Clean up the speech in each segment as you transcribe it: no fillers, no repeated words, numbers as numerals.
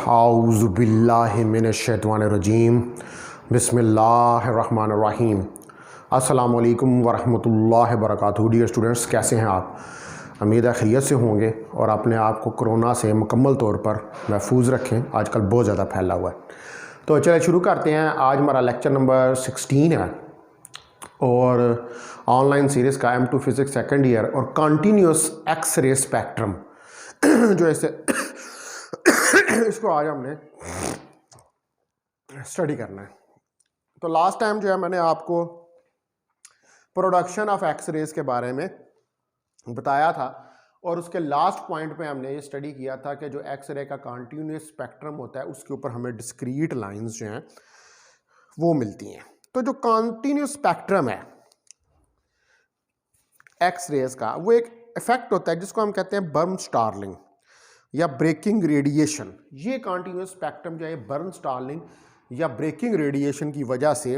औज़ुबिल्लाहिमिनश्शैतानिर्रजीम बिस्मिल्लाहिर्रहमानिर्रहीम। अस्सलामु अलैकुम वरहमतुल्लाहि वबरकातुहू। डियर स्टूडेंट्स, कैसे हैं आप? उम्मीद है खैरियत से होंगे और अपने आप को कोरोना से मुकम्मल तौर पर महफूज रखें। आजकल बहुत ज़्यादा फैला हुआ है। तो चलिए शुरू करते हैं। आज हमारा लेक्चर नंबर 16 है और ऑनलाइन सीरीज़ का M2 फिज़िक्स सेकेंड ईयर और कंटिन्यूस एक्स रे स्पेक्ट्रम जो ऐसे इसको आज हमने स्टडी करना है। तो लास्ट टाइम जो है मैंने आपको प्रोडक्शन ऑफ एक्स रेज के बारे में बताया था और उसके लास्ट पॉइंट पे हमने ये स्टडी किया था कि जो एक्स रे का कंटिन्यूस स्पेक्ट्रम होता है उसके ऊपर हमें डिस्क्रीट लाइंस जो हैं वो मिलती हैं। तो जो कंटिन्यूस स्पेक्ट्रम है एक्स रेज का, वो एक इफेक्ट होता है जिसको हम कहते हैं बर्न स्टार्लिंग या ब्रेकिंग रेडिएशन। ये कंटिन्यूस स्पेक्ट्रम जो है बर्न स्टार्लिंग या ब्रेकिंग रेडिएशन की वजह से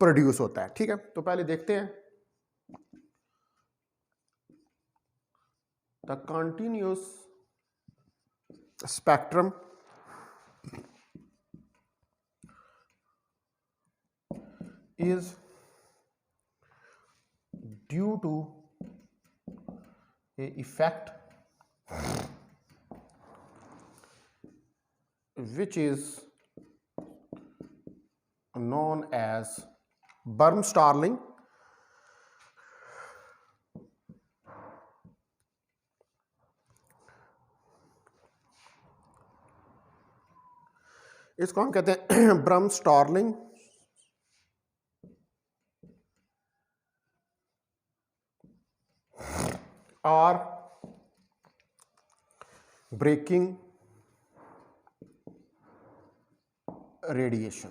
प्रोड्यूस होता है। ठीक है, तो पहले देखते हैं the continuous spectrum is due to a effect which is known as Bern-Starling इसको हम कहते हैं Bern-Starling और ब्रेकिंग रेडिएशन।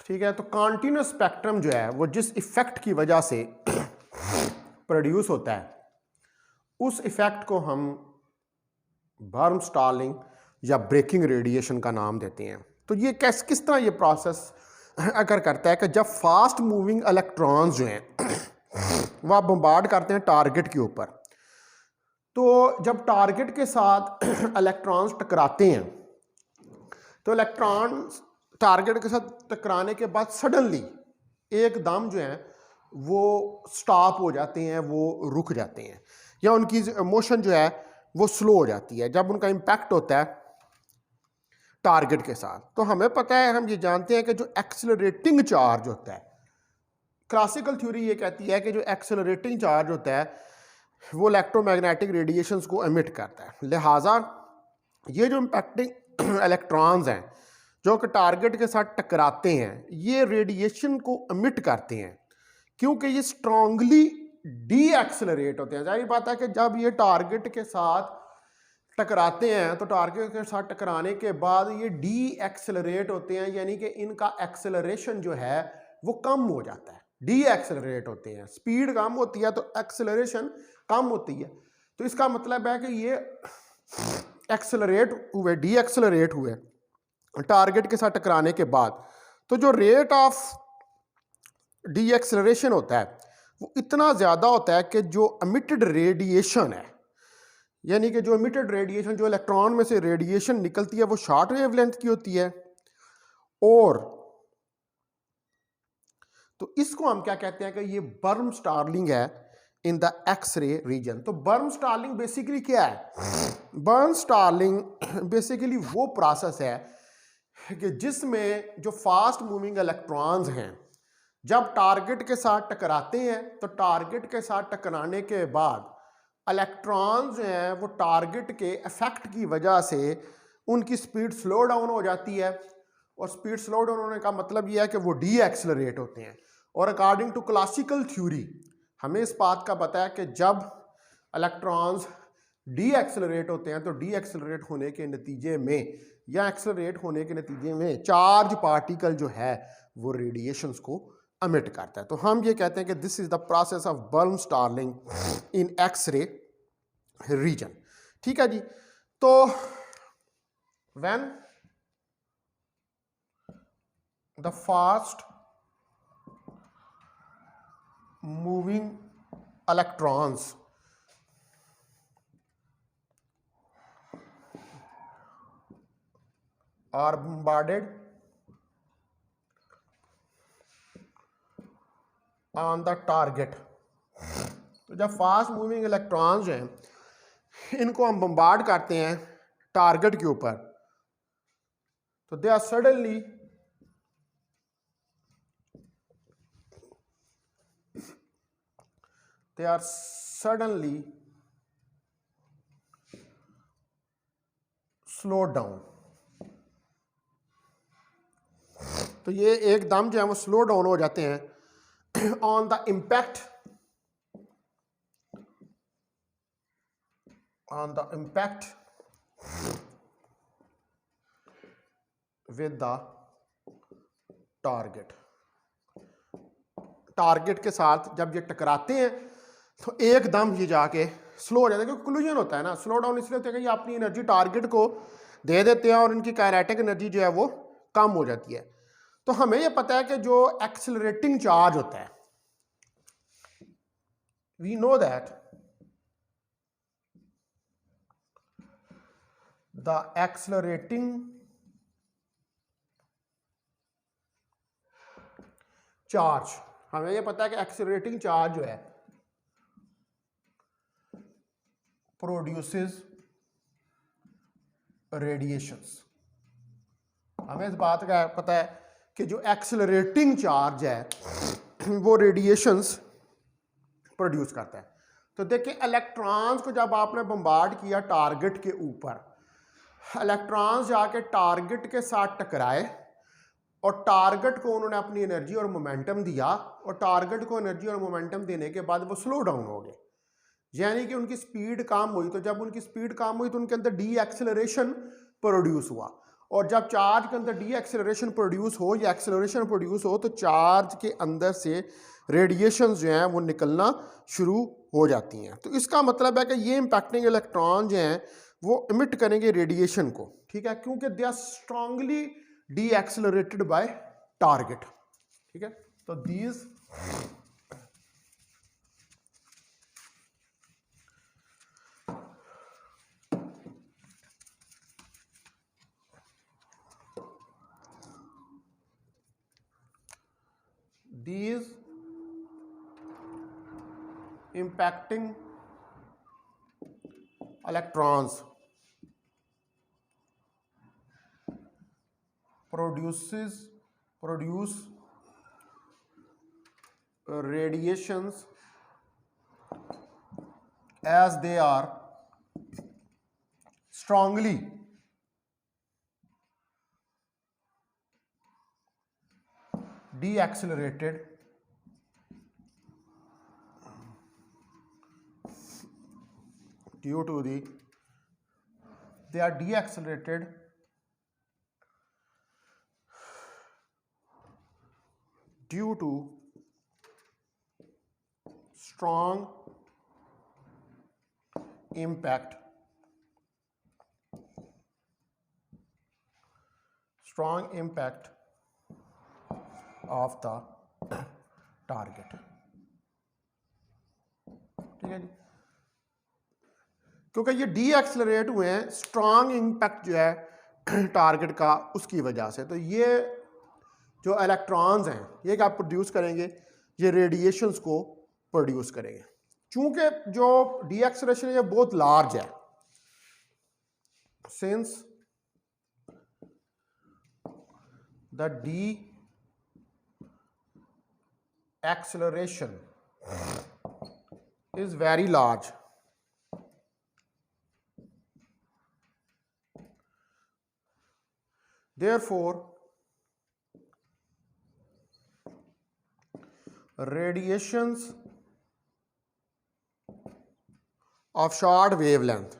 ठीक है, तो कंटिन्यूस स्पेक्ट्रम जो है वो जिस इफेक्ट की वजह से प्रोड्यूस होता है उस इफेक्ट को हम बर्न स्टार्लिंग या ब्रेकिंग रेडिएशन का नाम देते हैं। तो ये किस तरह ये प्रोसेस अगर करता है कि जब फास्ट मूविंग इलेक्ट्रॉन्स जो हैं वह बम्बार्ड करते हैं टारगेट के ऊपर, तो जब टारगेट के साथ इलेक्ट्रॉन्स टकराते हैं तो इलेक्ट्रॉन्स टारगेट के साथ टकराने के बाद सडनली एकदम जो है वो स्टॉप हो जाते हैं, वो रुक जाते हैं या उनकी मोशन जो है वो स्लो हो जाती है जब उनका इम्पैक्ट होता है टारगेट के साथ। तो हमें पता है, हम ये जानते हैं कि जो एक्सेलरेटिंग चार्ज होता है, क्लासिकल थ्योरी ये कहती है कि जो एक्सेलरेटिंग चार्ज होता है वो इलेक्ट्रोमैग्नेटिक रेडिएशंस को एमिट करता है। लिहाजा ये जो इम्पैक्टिंग इलेक्ट्रॉन्स हैं जो कि टारगेट के साथ टकराते हैं ये रेडिएशन को एमिट करते हैं क्योंकि ये स्ट्रांगली डी एक्सेलरेट होते हैं। जाहिर बात है कि जब ये टारगेट के साथ टकराते हैं तो टारगेट के साथ टकराने के बाद ये डी एक्सेलरेट होते हैं, यानी कि इनका एक्सेलरेशन जो है वो कम हो जाता है। डी एक्सेलरेट होते हैं, स्पीड कम होती है तो एक्सेलरेशन कम होती है। तो इसका मतलब है कि ये एक्सेलरेट हुए, डी एक्सेलरेट हुए टारगेट के साथ टकराने के बाद, तो जो रेट ऑफ डी एक्सेलरेशन होता है वो इतना ज़्यादा होता है कि जो एमिटेड रेडिएशन है, यानी कि जो एमिटेड रेडिएशन, जो इलेक्ट्रॉन में से रेडिएशन निकलती है वो शॉर्ट वेवलेंथ की होती है। और तो इसको हम क्या कहते हैं कि ये बर्न स्टार्लिंग है in the X ray region. तो बर्न स्टार्लिंग बेसिकली क्या है? बर्न स्टार्लिंग बेसिकली वो प्रोसेस है कि जिसमें जो फास्ट मूविंग इलेक्ट्रॉन्स हैं जब टारगेट के साथ टकराते हैं तो टारगेट के साथ टकराने के बाद इलेक्ट्रॉन्स जो हैं वो टारगेट के इफेक्ट की वजह से उनकी स्पीड स्लो डाउन हो जाती है और स्पीड स्लो डाउन होने का मतलब यह है कि वो डी एक्सेलरेट होते हैं। और अकॉर्डिंग टू क्लासिकल थ्योरी हमें इस बात का पता है कि जब इलेक्ट्रॉन्स डी एक्सेलरेट होते हैं तो डी एक्सेलरेट होने के नतीजे में या एक्सेलरेट होने के नतीजे में चार्ज पार्टिकल जो है वो रेडिएशंस को एमिट करता है। तो हम ये कहते हैं कि this is the process of bremsstrahlung in X ray region. ठीक है जी। तो when the fast moving electrons are bombarded on the target. तो जब फास्ट मूविंग इलेक्ट्रॉन्स हैं इनको हम बम्बार्ड करते हैं टारगेट के ऊपर, तो they are suddenly slow down. तो ये एकदम जो है वो स्लो डाउन हो जाते हैं on the impact with the target. Target के साथ जब ये टकराते हैं तो एकदम ये जाके स्लो हो जाता है, क्योंकि कोलिजन होता है ना। स्लो डाउन इसलिए होता है कि ये अपनी एनर्जी टारगेट को दे देते हैं और इनकी काइनेटिक एनर्जी जो है वो कम हो जाती है। तो हमें ये पता है कि जो एक्सेलरेटिंग चार्ज होता है, we know that the accelerating charge, हमें ये पता है कि एक्सेलरेटिंग चार्ज जो है प्रोड्यूसेस रेडिएशंस। हमें इस बात का पता है कि जो एक्सेलरेटिंग चार्ज है वो रेडिएशंस प्रोड्यूस करता है। तो देखिए इलेक्ट्रॉन्स को जब आपने बम्बार्ड किया टारगेट के ऊपर, इलेक्ट्रॉन्स जाके टारगेट के साथ टकराए और टारगेट को उन्होंने अपनी एनर्जी और मोमेंटम दिया, और टारगेट को एनर्जी और मोमेंटम देने के बाद वो स्लो डाउन हो गए, यानी कि उनकी स्पीड कम हुई। तो जब उनकी स्पीड कम हुई तो उनके अंदर डी एक्सेलरेशन प्रोड्यूस हुआ, और जब चार्ज के अंदर डी एक्सेलरेशन प्रोड्यूस हो या एक्सेलरेशन प्रोड्यूस हो तो चार्ज के अंदर से रेडिएशन जो हैं वो निकलना शुरू हो जाती हैं। तो इसका मतलब है कि ये इम्पैक्टिंग इलेक्ट्रॉन जो हैं वो इमिट करेंगे रेडिएशन को, ठीक है, क्योंकि they are strongly decelerated by target, ठीक है। तो these impacting electrons produce radiations as they are strongly deaccelerated due to they are deaccelerated due to strong impact of the target, ठीक है जी। क्योंकि ये डी एक्सेलरेट हुए हैं strong impact जो है टारगेट का उसकी वजह से। तो ये जो इलेक्ट्रॉन्स हैं ये क्या प्रोड्यूस करेंगे, ये रेडिएशंस को प्रोड्यूस करेंगे। चूंकि जो डी एक्सेलरेशन है ये बहुत लार्ज है, since the D acceleration is very large, therefore radiations of short wavelength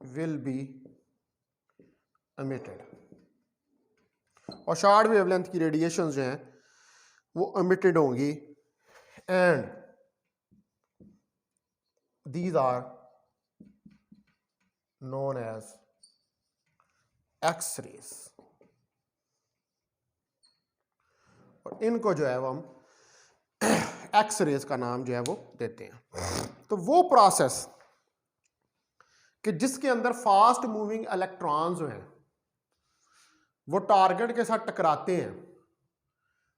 will be emitted, और शॉर्ट वेवलेंथ की रेडिएशन जो हैं वो emitted होंगी, and these are known as X rays, और इनको जो है वो हम एक्स रेज का नाम जो है वो देते हैं। तो वो प्रोसेस कि जिसके अंदर फास्ट मूविंग इलेक्ट्रॉन्स जो हैं वो टारगेट के साथ टकराते हैं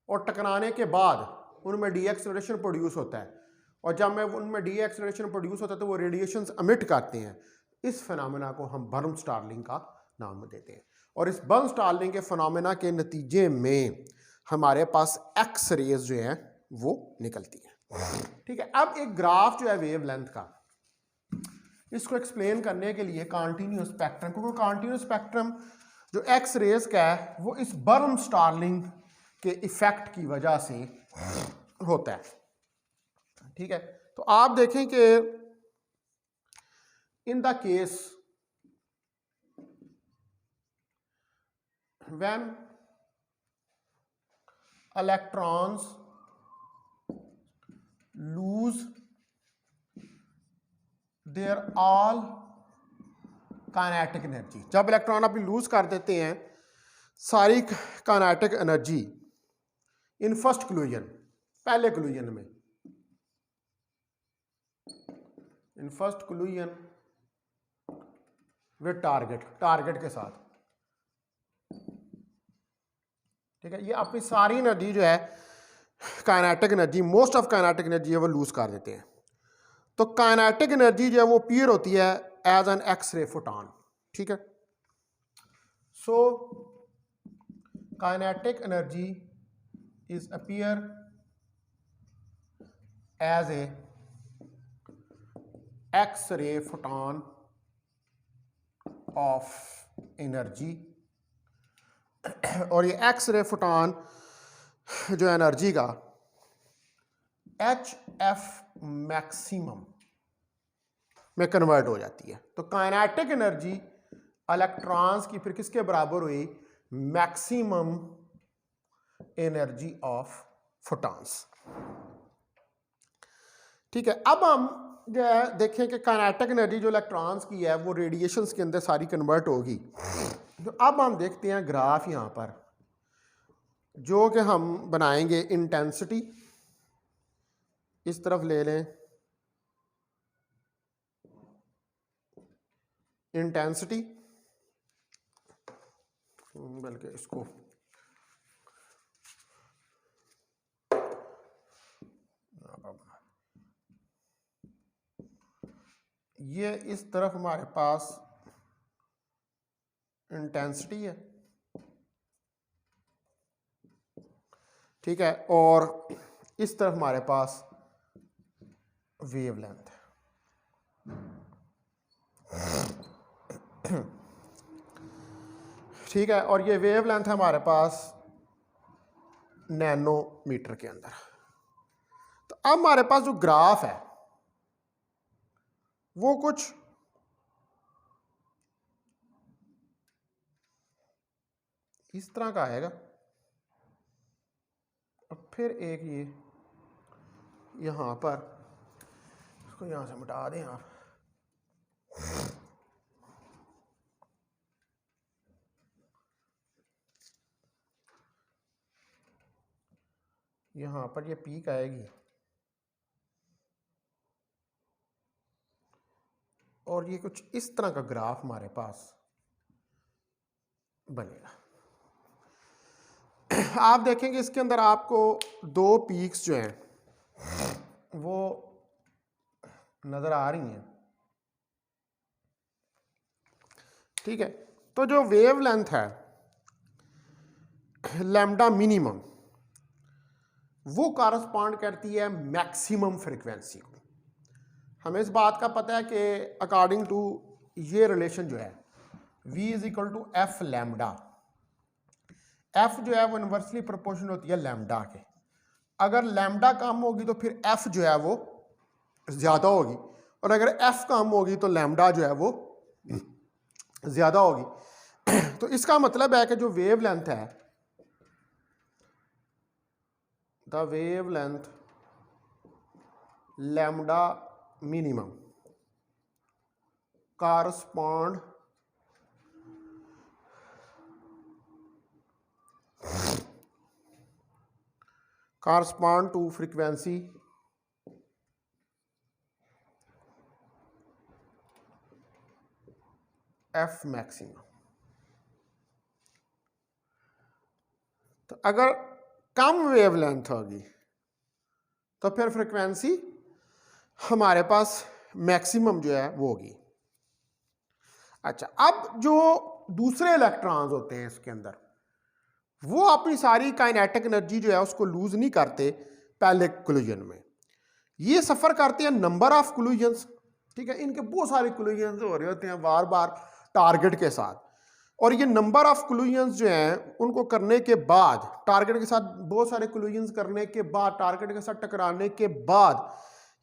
और टकराने के बाद उनमें डी एक्सेलरेशन प्रोड्यूस होता है, और जब में उनमें डी एक्सेलरेशन प्रोड्यूस होता है तो वो रेडिएशंस एमिट करते हैं। इस फिनोमेना को हम बर्न स्टार्लिंग का नाम देते हैं, और इस बर्न स्टार्लिंग के फिनोमेना के नतीजे में हमारे पास एक्स रेज जो है वो निकलती है। ठीक है, अब एक ग्राफ जो है वेवलेंथ का, इसको एक्सप्लेन करने के लिए कॉन्टिन्यूअस स्पेक्ट्रम, क्योंकि कॉन्टिन्यूअस स्पेक्ट्रम जो एक्स रेज का है वो इस बर्न स्टार्लिंग के इफेक्ट की वजह से होता है। ठीक है, तो आप देखें कि in the case when electrons lose their all kinetic energy, जब इलेक्ट्रॉन आप लूज कर देते हैं सारी kinetic energy in first collision, पहले कोलिजन में, in first collision with target के साथ। ठीक है, ये अपनी सारी एनर्जी जो है kinetic energy, most of kinetic energy है वो लूज कर देते हैं। तो काइनेटिक एनर्जी जो है वो अपीयर होती है as an X ray photon. ठीक है, so kinetic energy is appear as a X ray photon of energy, और ये एक्स रे फोटॉन जो एनर्जी का एच एफ मैक्सिमम में कन्वर्ट हो जाती है। तो काइनेटिक एनर्जी इलेक्ट्रॉन्स की फिर किसके बराबर हुई? Maximum energy of photons. ठीक है, अब हम जो है देखें कि काइनेटिक एनर्जी जो इलेक्ट्रॉन्स की है वो रेडिएशंस के अंदर सारी कन्वर्ट होगी। तो अब हम देखते हैं ग्राफ यहाँ पर जो कि हम बनाएंगे इंटेंसिटी, इस तरफ ले लें इंटेंसिटी, बल्कि इसको ये इस तरफ हमारे पास इंटेंसिटी है। ठीक है, और इस तरफ हमारे पास वेवलेंथ है। ठीक है, और ये वेवलेंथ है हमारे पास नैनोमीटर के अंदर। तो अब हमारे पास जो ग्राफ है वो कुछ इस तरह का आएगा, और फिर एक ये यहां पर, इसको यहां से मिटा दें आप, यहां पर ये पीक आएगी और ये कुछ इस तरह का ग्राफ हमारे पास बनेगा। आप देखेंगे इसके अंदर आपको दो पीक्स जो हैं वो नजर आ रही हैं। ठीक है, तो जो वेवलेंथ है लैम्डा मिनिमम वो कॉरस्पॉन्ड करती है मैक्सिमम फ्रीक्वेंसी को। हमें इस बात का पता है कि अकॉर्डिंग टू ये रिलेशन जो है V is equal to F lambda, F जो है वो इनवर्सली प्रोपोर्शनल होती है लैम्डा के। अगर लैम्डा कम होगी तो फिर एफ जो है वो ज़्यादा होगी, और अगर एफ कम होगी तो लैम्डा जो है वो ज़्यादा होगी। तो इसका मतलब है कि जो वेवलेंथ है, the wavelength lambda minimum correspond to frequency f maximum. तो अगर कम वेवलेंथ होगी तो फिर फ्रीक्वेंसी हमारे पास मैक्सिमम जो है वो होगी। अच्छा, अब जो दूसरे इलेक्ट्रॉन्स होते हैं इसके अंदर, वो अपनी सारी काइनेटिक एनर्जी जो है उसको लूज नहीं करते पहले कोलिजन में, ये सफ़र करते हैं नंबर ऑफ कोलिजन्स। ठीक है, इनके बहुत सारे कोलिजन्स हो रहे होते हैं बार बार टारगेट के साथ, और ये नंबर ऑफ कोलिजन्स जो हैं उनको करने के बाद, टारगेट के साथ बहुत सारे कोलिजन्स करने के बाद, टारगेट के साथ टकराने के बाद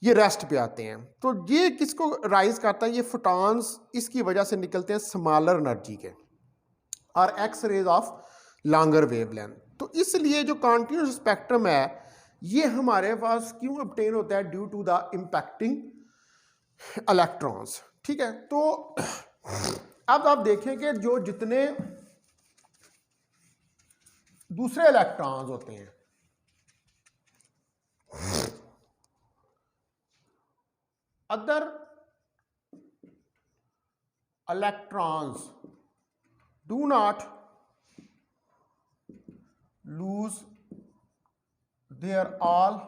ये रेस्ट पे आते हैं। तो ये किसको राइज करता है? ये फोटॉन्स इसकी वजह से निकलते हैं स्मॉलर एनर्जी के और X rays of longer wavelength. तो इसलिए जो कॉन्टिन्यूस स्पेक्ट्रम है ये हमारे पास क्यों ऑब्टेन होता है? Due to the impacting electrons. ठीक है, तो अब आप देखें कि जो जितने दूसरे इलेक्ट्रॉन्स होते हैं, other electrons do not lose their all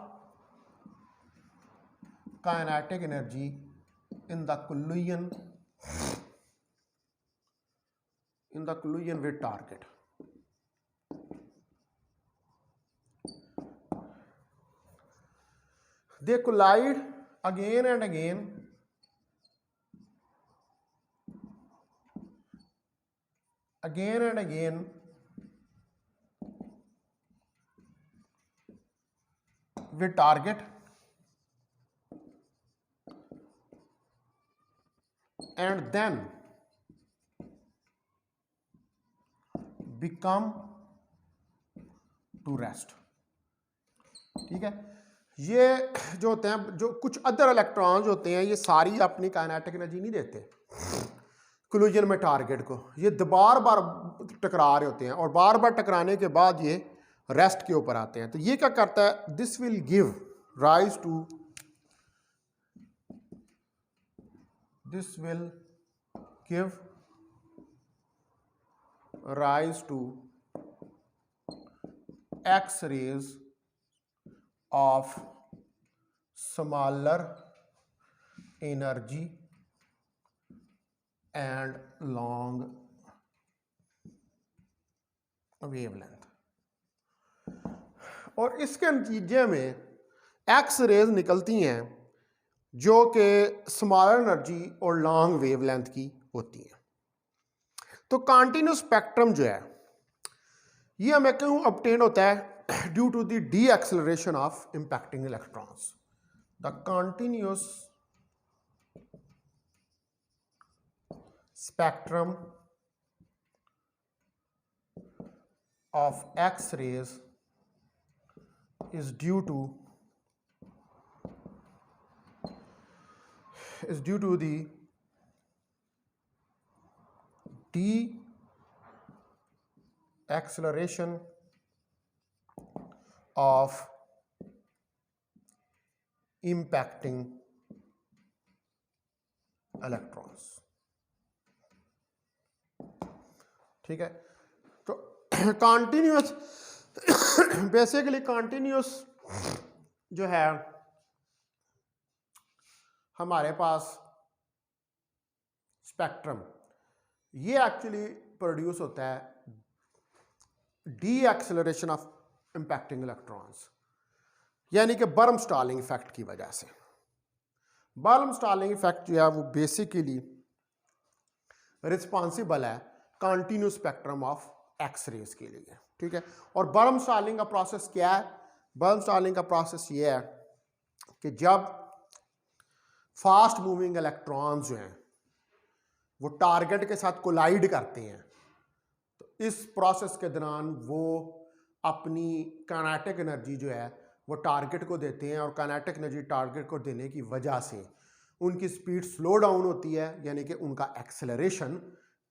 kinetic energy in the collision with target. They collide again and again with target and then become to rest। ठीक है, ये जो होते हैं, जो कुछ अदर इलेक्ट्रॉन्स होते हैं, ये सारी अपनी काइनेटिक एनर्जी नहीं देते कोलिजन में टारगेट को, ये बार बार टकरा रहे होते हैं और बार बार टकराने के बाद ये रेस्ट के ऊपर आते हैं। तो ये क्या करता है? This will give rise to X rays of smaller energy and long wavelength. और इसके नतीजे में एक्स रेज निकलती हैं जो कि स्मॉलर एनर्जी और लॉन्ग वेवलेंथ की होती हैं। तो कॉन्टिन्यूस स्पेक्ट्रम जो है ये हमें क्यों ऑब्टेन होता है? Due to the deceleration of impacting electrons. The continuous spectrum of X rays is due to the de-acceleration of impacting electrons। ठीक है, तो कॉन्टिन्यूस बेसिकली कॉन्टिन्यूस जो है हमारे पास स्पेक्ट्रम, ये एक्चुअली प्रोड्यूस होता है D acceleration of impacting electrons, यानी कि बर्म स्टालिंग इफेक्ट की वजह से। बर्म स्टालिंग इफेक्ट जो है वो बेसिकली रिस्पॉन्सिबल है continuous spectrum of X rays के लिए। ठीक है, और बर्म स्टालिंग का प्रोसेस क्या है? बर्म स्टालिंग का प्रोसेस ये है कि जब फास्ट मूविंग इलेक्ट्रॉन्स जो हैं वो टारगेट के साथ कोलाइड करते हैं, तो इस प्रोसेस के दौरान वो अपनी काइनेटिक एनर्जी जो है वो टारगेट को देते हैं, और काइनेटिक एनर्जी टारगेट को देने की वजह से उनकी स्पीड स्लो डाउन होती है, यानी कि उनका एक्सेलरेशन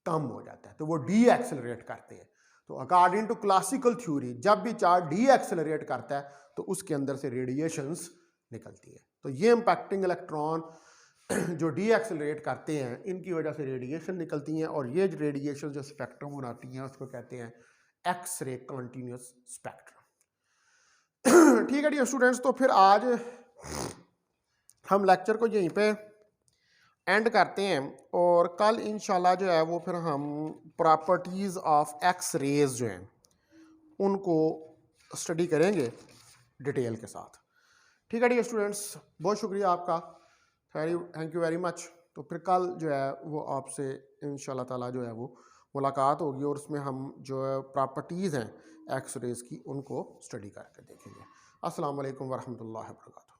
कम हो जाता है, तो वो डी एक्सेलरेट करते हैं। तो अकॉर्डिंग टू क्लासिकल थ्योरी जब भी चार्ज डी एक्सेलरेट करता है तो उसके अंदर से रेडिएशंस निकलती है। तो ये इम्पैक्टिंग इलेक्ट्रॉन जो डी एक्सेलरेट करते हैं इनकी वजह से रेडिएशन निकलती हैं, और ये रेडिएशन जो स्पेक्ट्रम बनाती हैं उसको कहते हैं एक्स रे कॉन्टीन्यूस स्पेक्ट्रम। ठीक है डियर स्टूडेंट्स, तो फिर आज हम लेक्चर को यहीं पे एंड करते हैं, और कल इंशाल्लाह जो है वो फिर हम प्रॉपर्टीज़ ऑफ एक्स रेज जो हैं उनको स्टडी करेंगे डिटेल के साथ। ठीक है डियर स्टूडेंट्स, बहुत शुक्रिया आपका, थैंक यू वेरी मच। तो फिर कल जो है वो आपसे इंशाल्लाह ताला जो है वो मुलाकात होगी, और उसमें हम जो है प्रॉपर्टीज़ हैं एक्स रेज की उनको स्टडी करके देखेंगे। अस्सलाम वालेकुम वरहमतुल्लाहि वबरकातुहू।